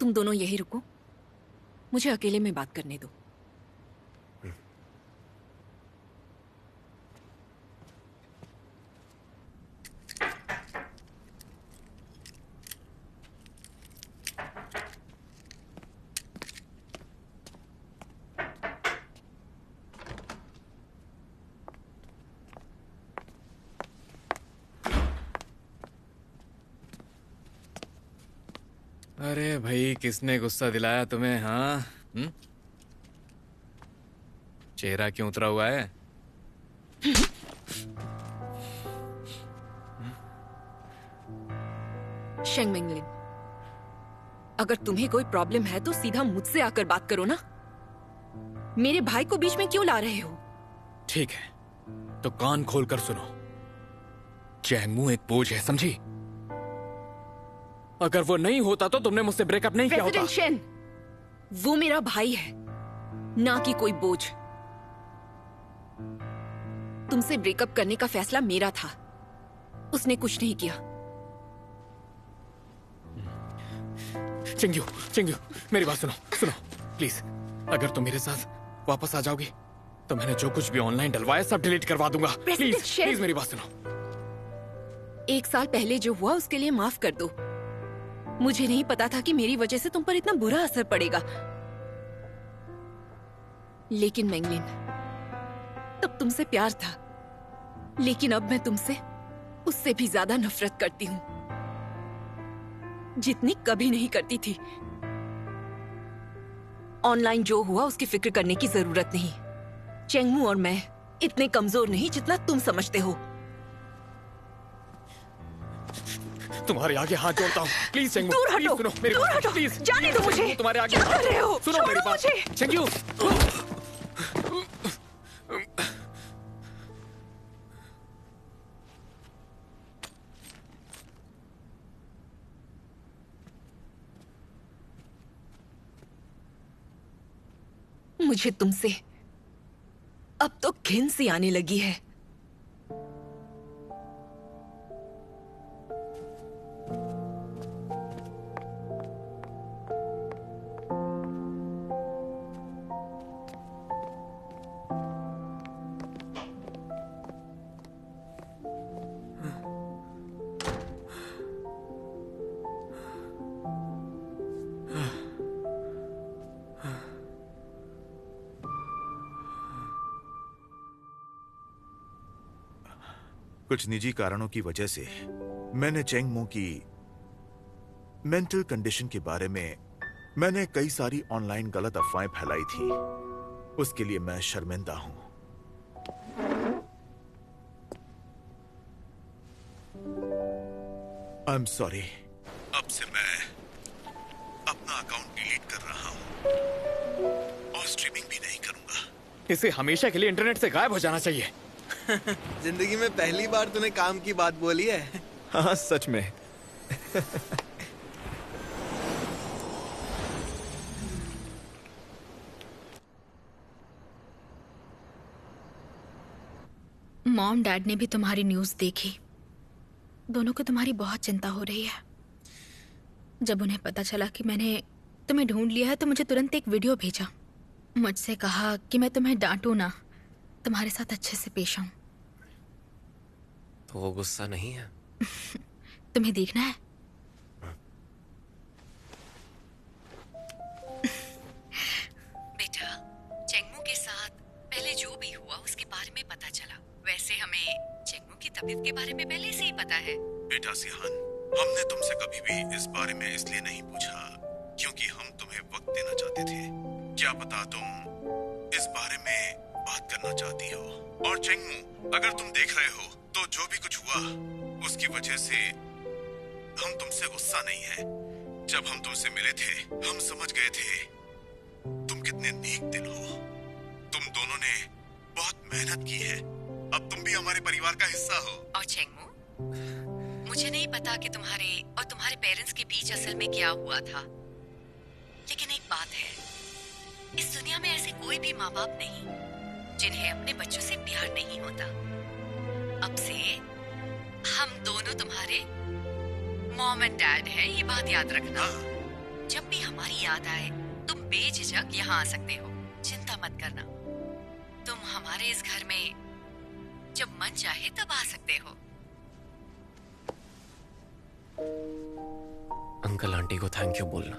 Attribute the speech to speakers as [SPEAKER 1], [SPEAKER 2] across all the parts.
[SPEAKER 1] तुम दोनों यही रुको, मुझे अकेले में बात करने दो।
[SPEAKER 2] अरे भाई, किसने गुस्सा दिलाया तुम्हें? हाँ, चेहरा क्यों उतरा हुआ है?
[SPEAKER 1] शेंग मेंगलिन, अगर तुम्हें कोई प्रॉब्लम है तो सीधा मुझसे आकर बात करो ना। मेरे भाई को बीच में क्यों ला रहे हो?
[SPEAKER 2] ठीक है, तो कान खोलकर सुनो। चैंगमू एक बोझ है, समझी? अगर वो नहीं होता तो तुमने मुझसे ब्रेकअप नहीं किया होता।
[SPEAKER 1] प्रेसिडेंट शेन, वो मेरा भाई है, ना कि कोई बोझ। तुमसे ब्रेकअप करने का फैसला मेरा था, उसने कुछ नहीं किया।
[SPEAKER 2] चिंग्यू, चिंग्यू, मेरी बात सुनो, सुनो प्लीज। अगर तुम मेरे साथ वापस आ जाओगी तो मैंने जो कुछ भी ऑनलाइन डलवाया सब डिलीट करवा दूंगा। प्लीज, प्लीज मेरी बात सुनो।
[SPEAKER 1] 1 साल पहले जो हुआ उसके लिए माफ कर दो। मुझे नहीं पता था कि मेरी वजह से तुम पर इतना बुरा असर पड़ेगा। लेकिन मैंगलिन, तब तुमसे प्यार था, लेकिन अब मैं तुमसे उससे भी ज्यादा नफरत करती हूँ, जितनी कभी नहीं करती थी। ऑनलाइन जो हुआ उसकी फिक्र करने की जरूरत नहीं। चेंगमू और मैं इतने कमजोर नहीं जितना तुम समझते हो।
[SPEAKER 2] तुम्हारे आगे हाथ जोड़ता हूँ, प्लीज चेंगमू,
[SPEAKER 1] दूर
[SPEAKER 2] प्लीज
[SPEAKER 1] हटो,
[SPEAKER 2] सुनो मेरी
[SPEAKER 1] दूर
[SPEAKER 2] बात,
[SPEAKER 1] हटो,
[SPEAKER 2] प्लीज
[SPEAKER 1] जाने दो मुझे।
[SPEAKER 2] तुम्हारे आगे
[SPEAKER 1] क्या
[SPEAKER 2] हाथ
[SPEAKER 1] कर रहे हो?
[SPEAKER 2] सुनो मेरी बात,
[SPEAKER 1] मुझे।
[SPEAKER 2] चेंगमू।
[SPEAKER 1] मुझे तुमसे अब तो घिन सी आने लगी है।
[SPEAKER 3] कुछ निजी कारणों की वजह से मैंने चेंगमू की मेंटल कंडीशन के बारे में मैंने कई सारी ऑनलाइन गलत अफवाहें फैलाई थी। उसके लिए मैं शर्मिंदा हूं। I am sorry. अब से मैं अपना अकाउंट डिलीट कर रहा हूं और स्ट्रीमिंग भी नहीं करूंगा।
[SPEAKER 2] इसे हमेशा के लिए इंटरनेट से गायब हो जाना चाहिए।
[SPEAKER 4] जिंदगी में पहली बार तूने काम की बात बोली है।
[SPEAKER 3] हाँ, सच में।
[SPEAKER 5] मॉम डैड ने भी तुम्हारी न्यूज़ देखी। दोनों को तुम्हारी बहुत चिंता हो रही है। जब उन्हें पता चला कि मैंने तुम्हें ढूंढ लिया है तो मुझे तुरंत एक वीडियो भेजा। मुझसे कहा कि मैं तुम्हें डांटू ना, तुम्हारे साथ अच्छे से पेश आऊं।
[SPEAKER 6] तो वो गुस्सा नहीं है?
[SPEAKER 5] तुम्हें देखना है?
[SPEAKER 7] बेटा, चेंगमू के साथ पहले जो भी हुआ उसके बारे में पता चला। वैसे हमें चेंगमू की तबीयत के बारे में पहले से ही पता है।
[SPEAKER 3] बेटा सिहान, हमने तुमसे कभी भी इस बारे में इसलिए नहीं पूछा क्योंकि हम तुम्हें वक्त देना चाहते थे। क्या पता तुम इस बारे में बात करना चाहती हो। और चेंगमू, अगर तुम देख रहे हो तो जो भी कुछ हुआ उसकी वजह से हम तुमसे गुस्सा नहीं है। जब हम तुमसे मिले थे हम समझ गए थे तुम कितने नेक दिल हो। तुम दोनों ने बहुत मेहनत की है। अब तुम भी हमारे परिवार का हिस्सा हो।
[SPEAKER 7] और चेंगमू, मुझे नहीं पता कि तुम्हारे और तुम्हारे पेरेंट्स के बीच असल में क्या हुआ था, लेकिन एक बात है, इस दुनिया में ऐसे कोई भी माँ बाप नहीं जिन्हें अपने बच्चों से प्यार नहीं होता। अब से हम दोनों तुम्हारे मॉम एंड डैड हैं, ये बात याद रखना।
[SPEAKER 3] हाँ।
[SPEAKER 7] जब भी हमारी याद आए तुम बेझिझक यहाँ आ सकते हो, चिंता मत करना। तुम हमारे इस घर में जब मन चाहे तब आ सकते हो।
[SPEAKER 6] अंकल आंटी को थैंक यू बोलना।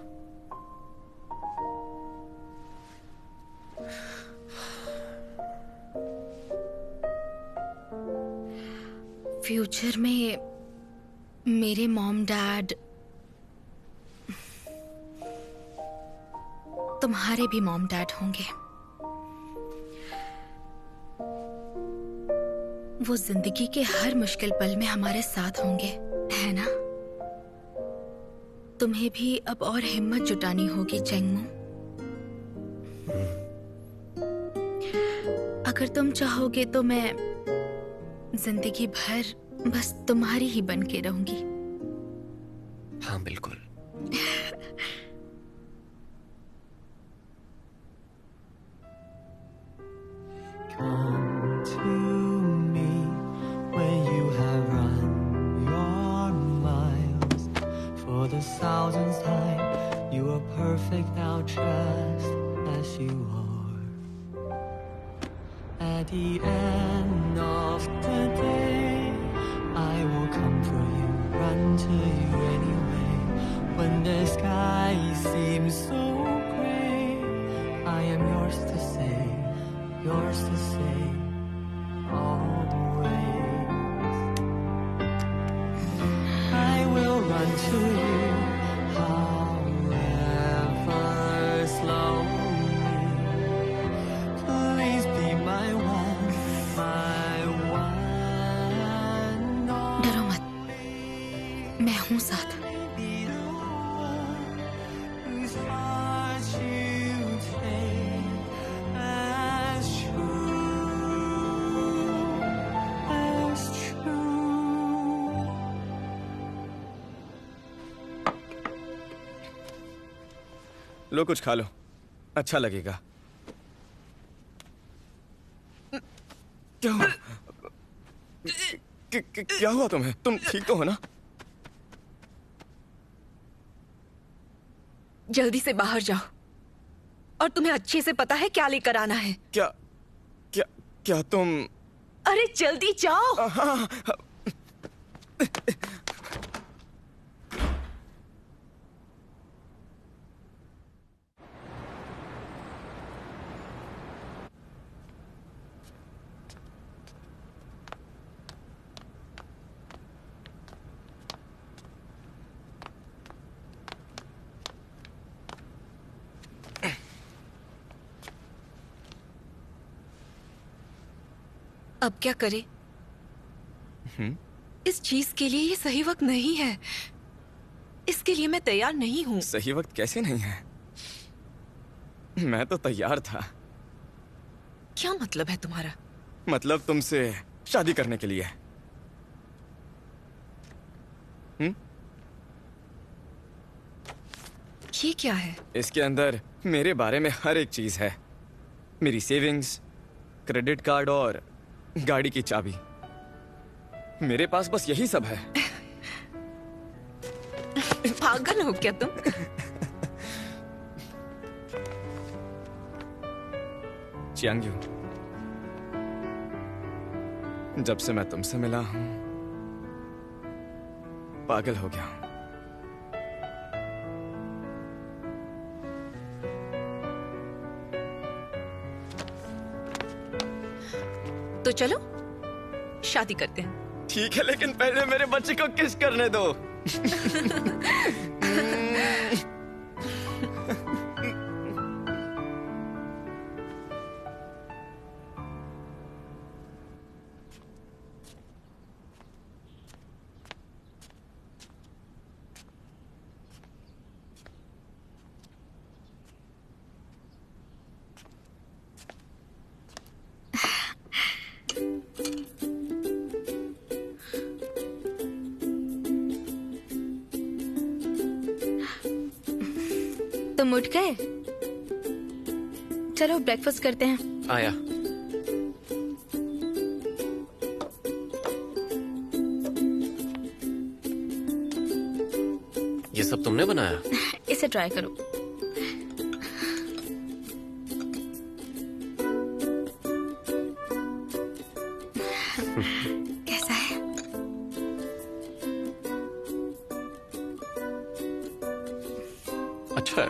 [SPEAKER 5] फ्यूचर में मेरे मॉम डैड तुम्हारे भी मॉम डैड होंगे। वो जिंदगी के हर मुश्किल पल में हमारे साथ होंगे, है ना? तुम्हें भी अब और हिम्मत जुटानी होगी चेंगमू। अगर तुम चाहोगे तो मैं जिंदगी भर बस तुम्हारी ही बन के रहूंगी।
[SPEAKER 6] हाँ बिल्कुल।
[SPEAKER 8] Come to me when you have run your miles. For the thousandth time, you are perfect now, dressed as you are. At the end of the day, I will come for you, run to you anyway. When the sky seems so gray, I am yours to say, yours to say, always. I will run to you, however slowly. Please be my one, my one.
[SPEAKER 5] डरो मत, मैं हूं साथ।
[SPEAKER 8] Be the one whose heart you take as true, as true.
[SPEAKER 9] लो कुछ खा लो, अच्छा लगेगा। क्या हुआ? क्या हुआ तुम्हें? तुम ठीक तो हो ना?
[SPEAKER 1] जल्दी से बाहर जाओ, और तुम्हें अच्छे से पता है क्या लेकर आना है।
[SPEAKER 9] क्या क्या क्या तुम?
[SPEAKER 1] अरे जल्दी जाओ।
[SPEAKER 9] हाँ,
[SPEAKER 1] अब क्या करें? इस चीज के लिए ये सही वक्त नहीं है। इसके लिए मैं तैयार नहीं हूँ।
[SPEAKER 9] सही वक्त कैसे नहीं है? मैं तो तैयार था।
[SPEAKER 1] क्या मतलब है तुम्हारा?
[SPEAKER 9] मतलब तुमसे शादी करने के लिए।
[SPEAKER 1] ये क्या है?
[SPEAKER 9] इसके अंदर मेरे बारे में हर एक चीज है। मेरी सेविंग्स, क्रेडिट कार्ड और गाड़ी की चाबी। मेरे पास बस यही सब है।
[SPEAKER 1] पागल हो क्या तुम?
[SPEAKER 9] चियांग्यू, जब से मैं तुमसे मिला हूं, पागल हो गया हूं।
[SPEAKER 1] तो चलो शादी करते हैं।
[SPEAKER 9] ठीक है, लेकिन पहले मेरे बच्चे को किस करने दो।
[SPEAKER 5] तुम उठ गए? चलो ब्रेकफास्ट करते हैं।
[SPEAKER 6] आया। ये सब तुमने बनाया?
[SPEAKER 5] इसे ट्राई करो। कैसा है?
[SPEAKER 6] अच्छा है।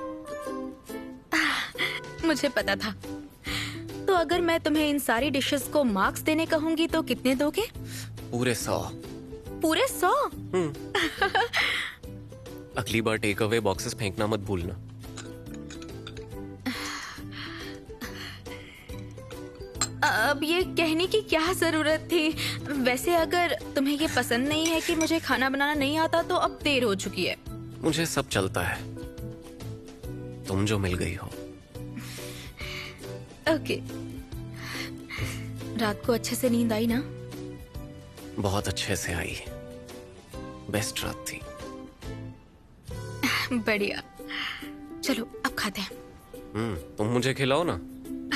[SPEAKER 5] मुझे पता था। तो अगर मैं तुम्हें इन सारी डिशेस को मार्क्स देने कहूंगी तो कितने दोगे?
[SPEAKER 6] पूरे 100।
[SPEAKER 5] पूरे 100?
[SPEAKER 6] अगली बार टेक अवे बॉक्सेस फेंकना मत भूलना।
[SPEAKER 5] अब ये कहने की क्या जरूरत थी? वैसे अगर तुम्हें ये पसंद नहीं है कि मुझे खाना बनाना नहीं आता तो अब देर हो चुकी है।
[SPEAKER 6] मुझे सब चलता है, तुम जो मिल गई हो।
[SPEAKER 5] ओके। रात को अच्छे से नींद आई ना?
[SPEAKER 6] बहुत अच्छे से आई। बेस्ट रात थी।
[SPEAKER 5] बढ़िया। चलो अब खाते हैं।
[SPEAKER 6] तुम मुझे खिलाओ ना।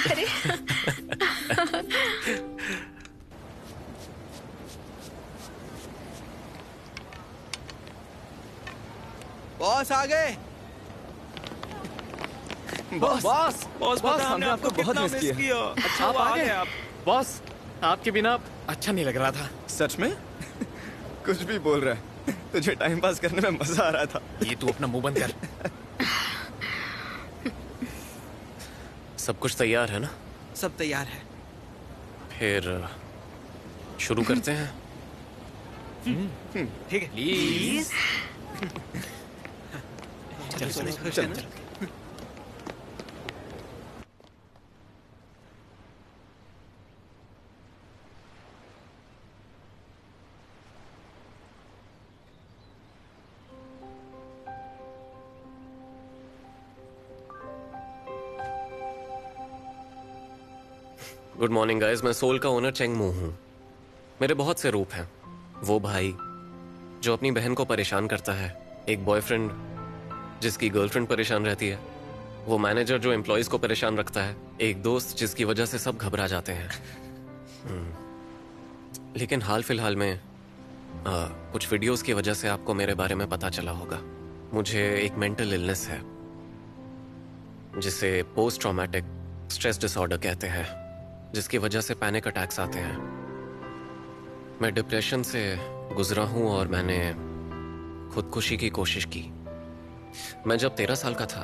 [SPEAKER 5] अरे
[SPEAKER 4] बॉस आ गए।
[SPEAKER 9] बॉस बॉस बॉस हमने आपको बहुत मिस किया।
[SPEAKER 2] अच्छा आप आ गए। आप बॉस, आपके बिना अच्छा नहीं लग रहा था।
[SPEAKER 9] सच में? कुछ भी बोल रहा है। तुझे टाइम पास करने में मजा आ रहा था।
[SPEAKER 2] ये तू अपना मुंह बंद कर।
[SPEAKER 6] सब कुछ तैयार है ना?
[SPEAKER 4] सब तैयार है।
[SPEAKER 6] फिर शुरू करते हैं।
[SPEAKER 4] ठीक है।
[SPEAKER 2] प्लीज। चल।
[SPEAKER 6] गुड मॉर्निंग गाइस, मैं सोल का ओनर चेंग मू हूँ। मेरे बहुत से रूप हैं। वो भाई जो अपनी बहन को परेशान करता है, एक बॉयफ्रेंड जिसकी गर्लफ्रेंड परेशान रहती है, वो मैनेजर जो एम्प्लॉयज को परेशान रखता है, एक दोस्त जिसकी वजह से सब घबरा जाते हैं। लेकिन हाल फिलहाल में कुछ वीडियोस की वजह से आपको मेरे बारे में पता चला होगा। मुझे एक मेंटल इलनेस है जिसे पोस्ट ट्रॉमेटिक स्ट्रेस डिसऑर्डर कहते हैं, जिसकी वजह से पैनिक अटैक्स आते हैं। मैं डिप्रेशन से गुजरा हूं और मैंने खुदकुशी की कोशिश की। मैं जब 13 साल का था,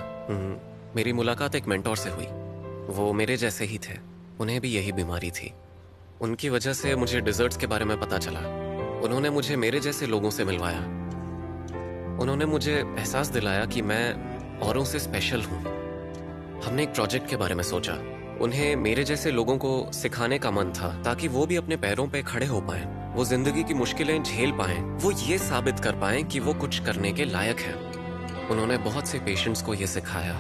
[SPEAKER 6] मेरी मुलाकात एक मेंटोर से हुई। वो मेरे जैसे ही थे, उन्हें भी यही बीमारी थी। उनकी वजह से मुझे डिजर्ट्स के बारे में पता चला। उन्होंने मुझे मेरे जैसे लोगों से मिलवाया। उन्होंने मुझे एहसास दिलाया कि मैं औरों से स्पेशल हूं। हमने एक प्रोजेक्ट के बारे में सोचा। उन्हें मेरे जैसे लोगों को सिखाने का मन था ताकि वो भी अपने पैरों पे खड़े हो पाएं, वो जिंदगी की मुश्किलें झेल पाएं, वो ये साबित कर पाएं कि वो कुछ करने के लायक हैं। उन्होंने बहुत से पेशेंट्स को ये सिखाया।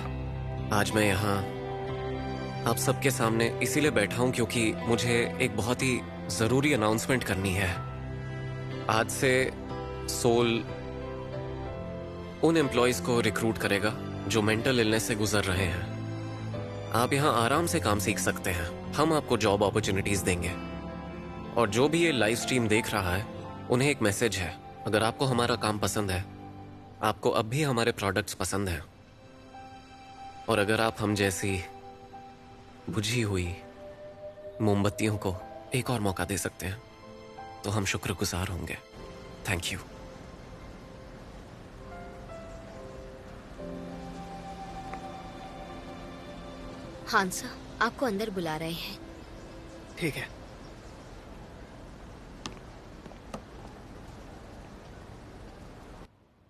[SPEAKER 6] आज मैं यहाँ आप सबके सामने इसीलिए बैठा हूँ क्योंकि मुझे एक बहुत ही जरूरी अनाउंसमेंट करनी है। आज से सोल उन एम्प्लॉयज को रिक्रूट करेगा जो मेंटल इलनेस से गुजर रहे हैं। आप यहाँ आराम से काम सीख सकते हैं। हम आपको जॉब अपॉर्चुनिटीज देंगे। और जो भी ये लाइव स्ट्रीम देख रहा है, उन्हें एक मैसेज है। अगर आपको हमारा काम पसंद है, आपको अब भी हमारे प्रोडक्ट्स पसंद हैं, और अगर आप हम जैसी बुझी हुई मोमबत्तियों को एक और मौका दे सकते हैं, तो हम शुक्रगुजार होंगे। Thank you.
[SPEAKER 10] हांसा आपको अंदर बुला रहे हैं।
[SPEAKER 2] ठीक है।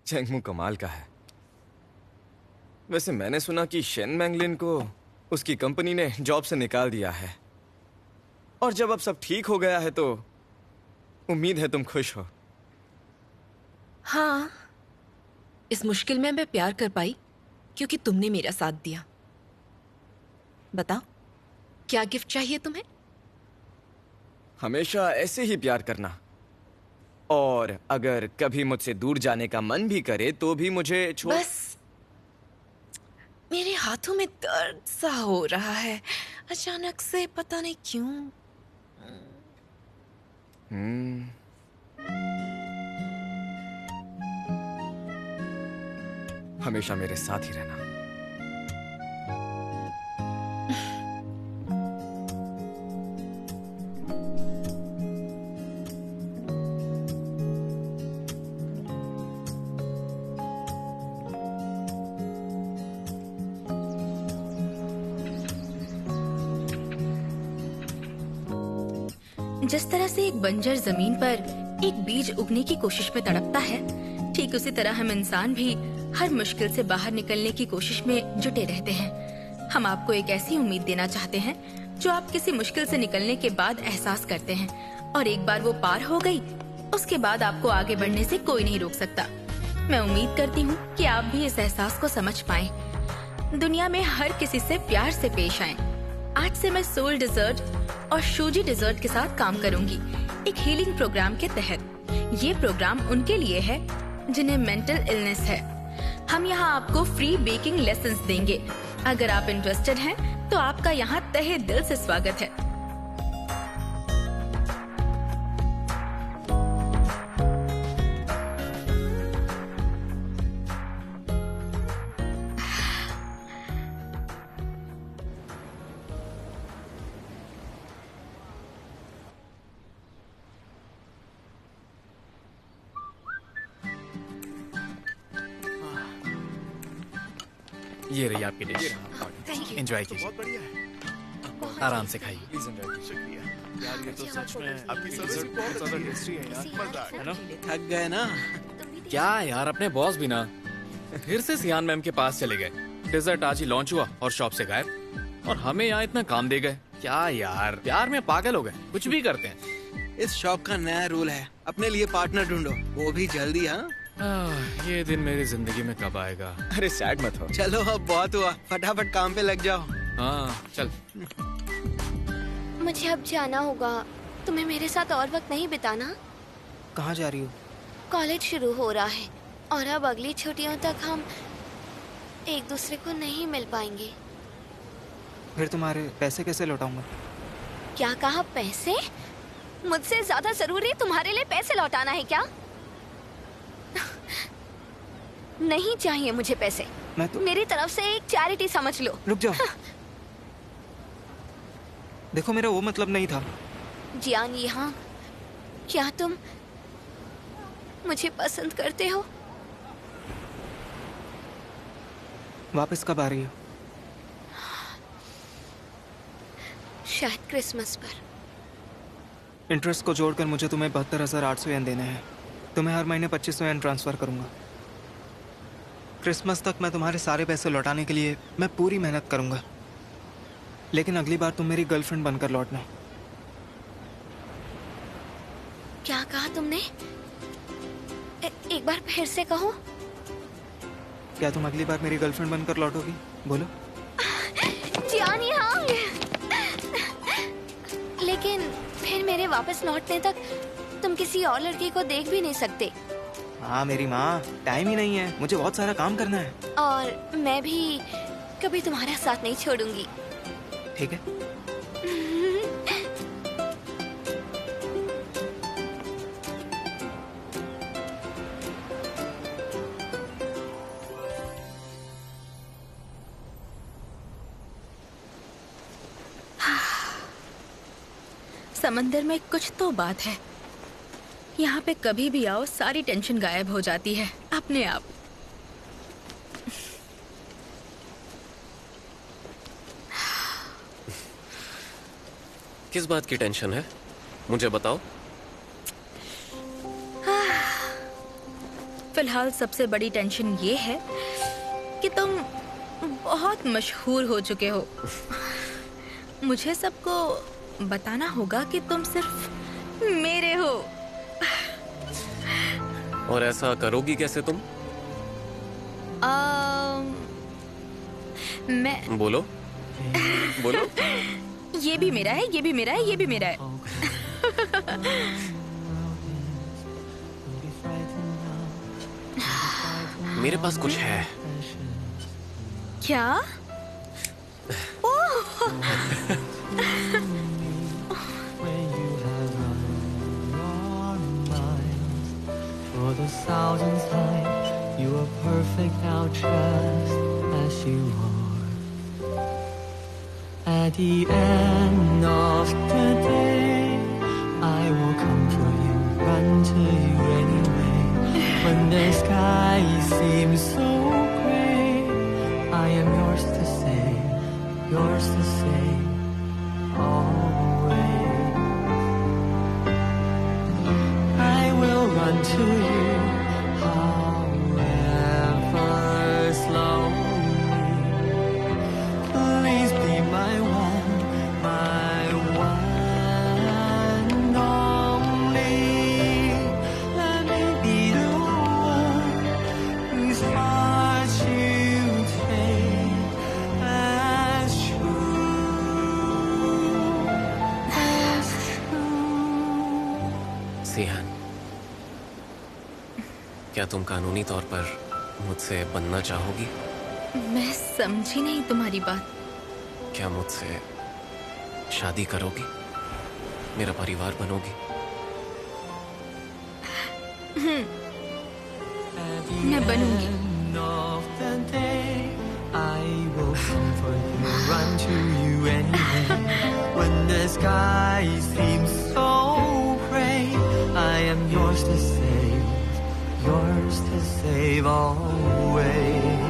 [SPEAKER 9] चेंगमू कमाल का है। वैसे मैंने सुना कि शेन मैंगलिन को उसकी कंपनी ने जॉब से निकाल दिया है, और जब अब सब ठीक हो गया है तो उम्मीद है तुम खुश हो।
[SPEAKER 1] हाँ, इस मुश्किल में मैं प्यार कर पाई क्योंकि तुमने मेरा साथ दिया। बताओ, क्या गिफ्ट चाहिए तुम्हें?
[SPEAKER 9] हमेशा ऐसे ही प्यार करना, और अगर कभी मुझसे दूर जाने का मन भी करे तो भी मुझे
[SPEAKER 1] बस हाथों में दर्द सा हो रहा है अचानक से, पता नहीं क्यों।
[SPEAKER 9] हमेशा मेरे साथ ही रहना।
[SPEAKER 5] जिस तरह से एक बंजर जमीन पर एक बीज उगने की कोशिश में तड़पता है, ठीक उसी तरह हम इंसान भी हर मुश्किल से बाहर निकलने की कोशिश में जुटे रहते हैं। हम आपको एक ऐसी उम्मीद देना चाहते हैं जो आप किसी मुश्किल से निकलने के बाद एहसास करते हैं, और एक बार वो पार हो गई, उसके बाद आपको आगे बढ़ने से कोई नहीं रोक सकता। मैं उम्मीद करती हूँ कि आप भी इस एहसास को समझ पाएं। दुनिया में हर किसी से प्यार से पेश आएं। आज से मैं सोल डिजर्ट और शूजी डिजर्ट के साथ काम करूंगी, एक हीलिंग प्रोग्राम के तहत। ये प्रोग्राम उनके लिए है जिन्हें मेंटल इलनेस है। हम यहाँ आपको फ्री बेकिंग लेसन्स देंगे। अगर आप इंटरेस्टेड हैं, तो आपका यहाँ तहे दिल से स्वागत है।
[SPEAKER 2] ये रही आपकी डिश, एंजॉय कीजिए, आराम से खाइए।
[SPEAKER 4] यार ये तो सच में आपकी सर्विस बहुत ज्यादा टेस्टी है यार, मजा आ गया। थक गए ना?
[SPEAKER 2] क्या यार, अपने बॉस भी ना फिर से सियान मैम के पास चले गए। डिजर्ट आज ही लॉन्च हुआ और शॉप से गायब, और हमें यहाँ इतना काम दे गए। क्या यार, प्यार में पागल हो गए, कुछ भी करते हैं।
[SPEAKER 4] इस शॉप का नया रूल है, अपने लिए पार्टनर ढूंढो, वो भी जल्दी। हाँ,
[SPEAKER 2] ये दिन मेरी जिंदगी में कब आएगा?
[SPEAKER 9] अरे सैड मत हो।
[SPEAKER 4] चलो अब बहुत हुआ, फटाफट काम पे लग जाओ।
[SPEAKER 2] हाँ चल।
[SPEAKER 10] मुझे अब जाना होगा। तुम्हें मेरे साथ और वक्त नहीं बिताना?
[SPEAKER 11] कहाँ जा रही हो?
[SPEAKER 10] कॉलेज शुरू हो रहा है और अब अगली छुट्टियों तक हम एक दूसरे को नहीं मिल पाएंगे।
[SPEAKER 11] फिर तुम्हारे पैसे कैसे लौटाऊंगा?
[SPEAKER 10] क्या कहा? पैसे? मुझसे ज्यादा जरूरी तुम्हारे लिए पैसे लौटाना है क्या? नहीं चाहिए मुझे पैसे।
[SPEAKER 11] मैं तो
[SPEAKER 10] मेरी तरफ से एक चैरिटी समझ लो।
[SPEAKER 11] रुक जाओ। देखो, मेरा वो मतलब नहीं था।
[SPEAKER 10] जियान, यहाँ क्या तुम मुझे पसंद करते हो?
[SPEAKER 11] वापस कब आ रही हो?
[SPEAKER 10] शायद क्रिसमस पर।
[SPEAKER 11] इंटरेस्ट को जोड़कर मुझे तुम्हें 72,800 येन देने हैं। तुम्हें हर महीने 2500 येन ट्रांसफर करूंगा। क्रिसमस तक मैं तुम्हारे सारे पैसे लौटाने के लिए मैं पूरी मेहनत करूंगा, लेकिन अगली बार तुम मेरी गर्लफ्रेंड बनकर लौटना।
[SPEAKER 10] क्या कहा तुमने? एक बार फिर से कहो।
[SPEAKER 11] क्या तुम अगली बार मेरी गर्लफ्रेंड बनकर लौटोगी? बोलो।
[SPEAKER 10] जियान, यहाँ। लेकिन फिर मेरे वापस लौटने तक तुम किसी और लड़की को देख भी नहीं सकते।
[SPEAKER 11] हाँ मेरी माँ, टाइम ही नहीं है, मुझे बहुत सारा काम करना है।
[SPEAKER 10] और मैं भी कभी तुम्हारा साथ नहीं छोड़ूंगी।
[SPEAKER 11] ठीक है।
[SPEAKER 5] समंदर में कुछ तो बात है। यहाँ पे कभी भी आओ, सारी टेंशन गायब हो जाती है अपने आप।
[SPEAKER 6] किस बात की टेंशन है, मुझे बताओ।
[SPEAKER 5] फिलहाल सबसे बड़ी टेंशन ये है कि तुम बहुत मशहूर हो चुके हो। मुझे सबको बताना होगा कि तुम सिर्फ मेरे हो।
[SPEAKER 6] और ऐसा करोगी कैसे तुम?
[SPEAKER 5] मैं
[SPEAKER 6] बोलो बोलो।
[SPEAKER 5] ये भी मेरा है, ये भी मेरा है, ये भी मेरा है।
[SPEAKER 6] मेरे पास कुछ है।
[SPEAKER 5] क्या?
[SPEAKER 8] When you have run your miles for the thousandth time, you are perfect now dressed as you are. At the end of the day, I will come for you, run to you anyway. When the sky seems so gray, I am yours to save, yours to save, always. I will run to you, however slowly. Please be my one and only. Let me be the one whose heart you take as true as true.
[SPEAKER 6] सियान, क्या तुम कानूनी तौर पर मुझसे बनना चाहोगी?
[SPEAKER 5] मैं समझी नहीं तुम्हारी बात।
[SPEAKER 6] क्या मुझसे शादी करोगी? मेरा परिवार बनोगी?
[SPEAKER 5] मैं बनूंगी।
[SPEAKER 8] End of the day, I will come for you, run to you anyway. When the sky seems so gray, I am yours to save, yours to save always.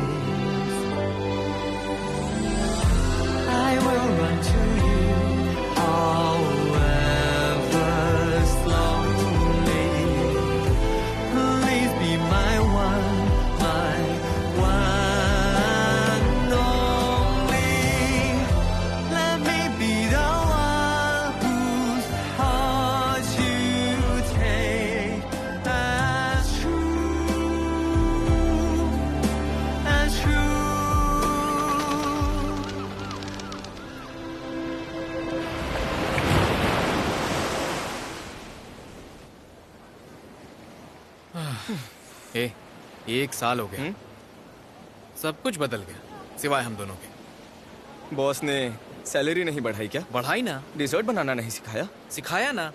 [SPEAKER 8] I will run to you, however slowly. Please be my one only. Let me be the one whose heart you take as true as true.
[SPEAKER 2] एक साल हो गया, सब कुछ बदल गया सिवाय हम दोनों के।
[SPEAKER 9] बॉस ने सैलरी नहीं बढ़ाई क्या?
[SPEAKER 2] बढ़ाई ना।
[SPEAKER 9] डिजर्ट बनाना नहीं सिखाया?
[SPEAKER 2] सिखाया ना।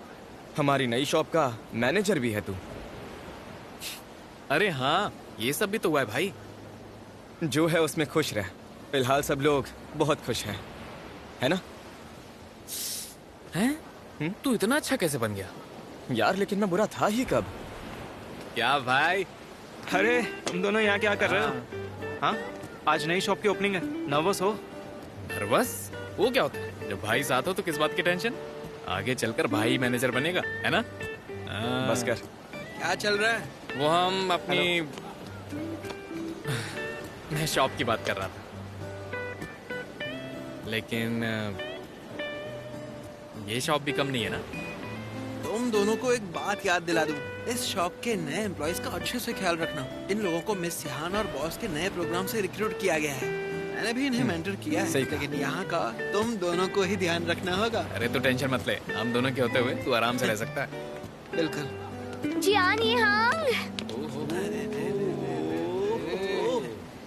[SPEAKER 9] हमारी नई शॉप का मैनेजर भी है तू।
[SPEAKER 2] अरे हाँ, ये सब भी तो हुआ है भाई।
[SPEAKER 9] जो है उसमें खुश रह। फिलहाल सब लोग बहुत खुश हैं, है ना?
[SPEAKER 2] हैं? तू इतना अच्छा कैसे बन गया?
[SPEAKER 9] यार लेकिन मैं बुरा था ही कब?
[SPEAKER 2] क्या भाई?
[SPEAKER 11] अरे तुम दोनों यहाँ क्या कर रहे हो? हाँ, आज नई शॉप की ओपनिंग है, नर्वस हो?
[SPEAKER 2] नर्वस? वो क्या होता है? जब भाई साथ हो तो किस बात की टेंशन? आगे चलकर भाई मैनेजर बनेगा, है ना?
[SPEAKER 9] बस कर।
[SPEAKER 12] क्या चल रहा है?
[SPEAKER 2] वो हम अपनी मैं शॉप की बात कर रहा था, लेकिन ये शॉप भी कम नहीं है ना।
[SPEAKER 12] तुम दोनों को एक बात याद दिला दूं, इस शॉप के नए एम्प्लॉइज का अच्छे से ख्याल रखना। इन लोगों को मिस सिहान और बॉस के नए प्रोग्राम से रिक्रूट किया गया है। मैंने भी इन्हें मेंटर किया है, लेकिन यहाँ का तुम दोनों को ही ध्यान रखना होगा।
[SPEAKER 2] अरे तू टेंशन मत ले, हम दोनों के होते हुए तू आराम से रह सकता है।
[SPEAKER 12] बिल्कुल।
[SPEAKER 10] जियान ये हांग,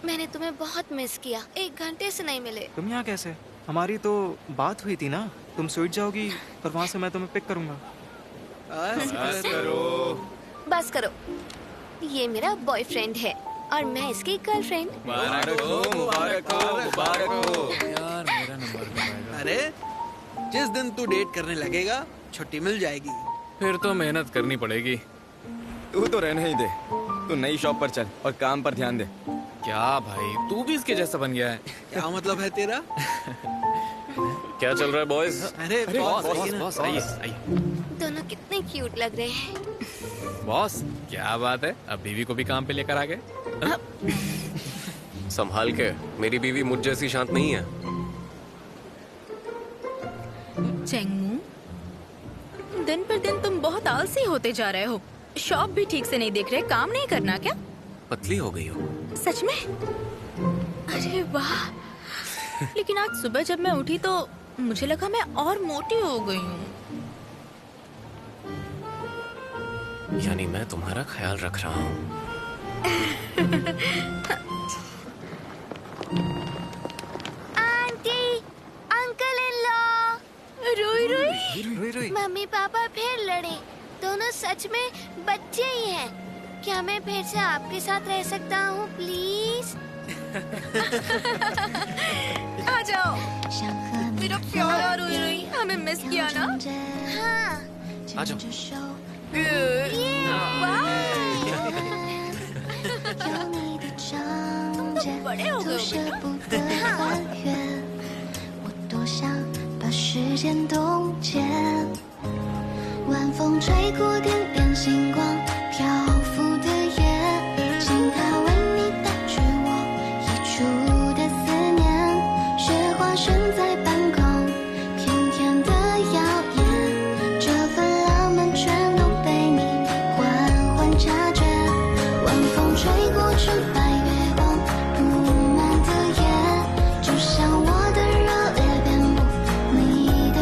[SPEAKER 10] मैंने तुम्हें बहुत मिस किया, 1 घंटे से नहीं मिले।
[SPEAKER 11] तुम यहाँ कैसे? हमारी तो बात हुई थी ना, तुम स्वीट जाओगी और वहाँ से मैं तुम्हें पिक करूंगा।
[SPEAKER 10] बस करो, ये मेरा बॉयफ्रेंड है और मैं इसकी गर्लफ्रेंड।
[SPEAKER 2] मुबारक हो, मुबारक हो, मुबारक हो।
[SPEAKER 12] यार मेरा नंबर कब आएगा? अरे जिस दिन तू डेट करने लगेगा छुट्टी मिल जाएगी।
[SPEAKER 2] फिर तो मेहनत करनी पड़ेगी।
[SPEAKER 9] तू तो रहने ही दे, तू नई शॉप पर चल और काम पर ध्यान दे।
[SPEAKER 2] क्या भाई, तू भी इसके जैसा बन गया है?
[SPEAKER 12] क्या मतलब है तेरा?
[SPEAKER 6] क्या चल रहा है बॉयज?
[SPEAKER 12] अरे
[SPEAKER 2] बॉस आइए आइए।
[SPEAKER 10] दोनों कितने क्यूट लग रहे हैं।
[SPEAKER 2] बॉस क्या बात है, अब बीवी को भी काम पे लेकर आ गए।
[SPEAKER 6] संभाल के, मेरी बीवी मुझ जैसी शांत नहीं है।
[SPEAKER 5] चेंगमू, दिन पर दिन तुम बहुत आलसी होते जा रहे हो। शॉप भी ठीक से नहीं देख रहे, काम नहीं करना क्या?
[SPEAKER 6] पतली हो गई हो।
[SPEAKER 5] सच में? अरे वाह, लेकिन आज सुबह जब मैं उठी तो मुझे लगा मैं और मोटी हो गई हूँ।
[SPEAKER 6] यानी मैं तुम्हारा ख्याल रख रहा हूँ।
[SPEAKER 10] आंटी, अंकल
[SPEAKER 11] रुई।
[SPEAKER 10] मम्मी पापा फिर लड़े। दोनों सच में बच्चे ही हैं। क्या मैं फिर से आपके साथ रह सकता हूँ प्लीज?
[SPEAKER 5] आ जाओ मेरा प्यारा रुई रुई, हमें मिस किया ना?
[SPEAKER 10] हाँ।
[SPEAKER 6] आ जाओ।
[SPEAKER 5] तुम बड़े हो गए हो
[SPEAKER 13] 多想把时间冻结，晚风吹过点点星光，漂浮的夜，请它为你带去我溢出的思念，雪花悬在半空，甜甜的谣言，这份浪漫全都被你缓缓察觉，晚风吹过纯白月光，布满的夜，就像我的热烈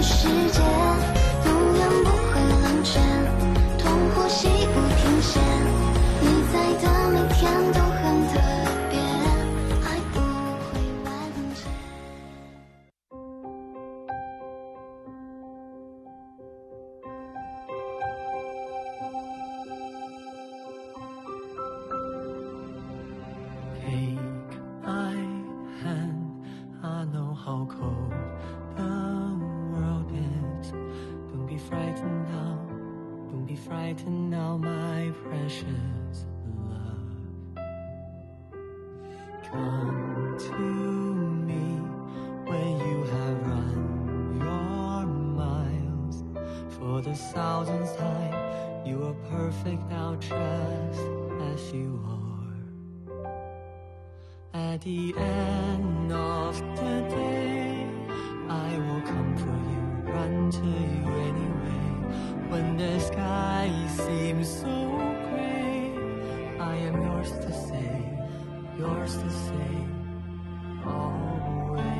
[SPEAKER 13] 世界永远不会冷却，痛呼吸不停歇，你在的每天都很特别，爱不会完结。
[SPEAKER 8] Take my hand, I know how cold Don't be frightened now, don't be frightened now, my precious love. Come to me when you have run your miles. For the thousandth time, you are perfect now, just as you are. At the end of the day, I will come for you, run to you anyway. When the sky seems so gray, I am yours to say, always.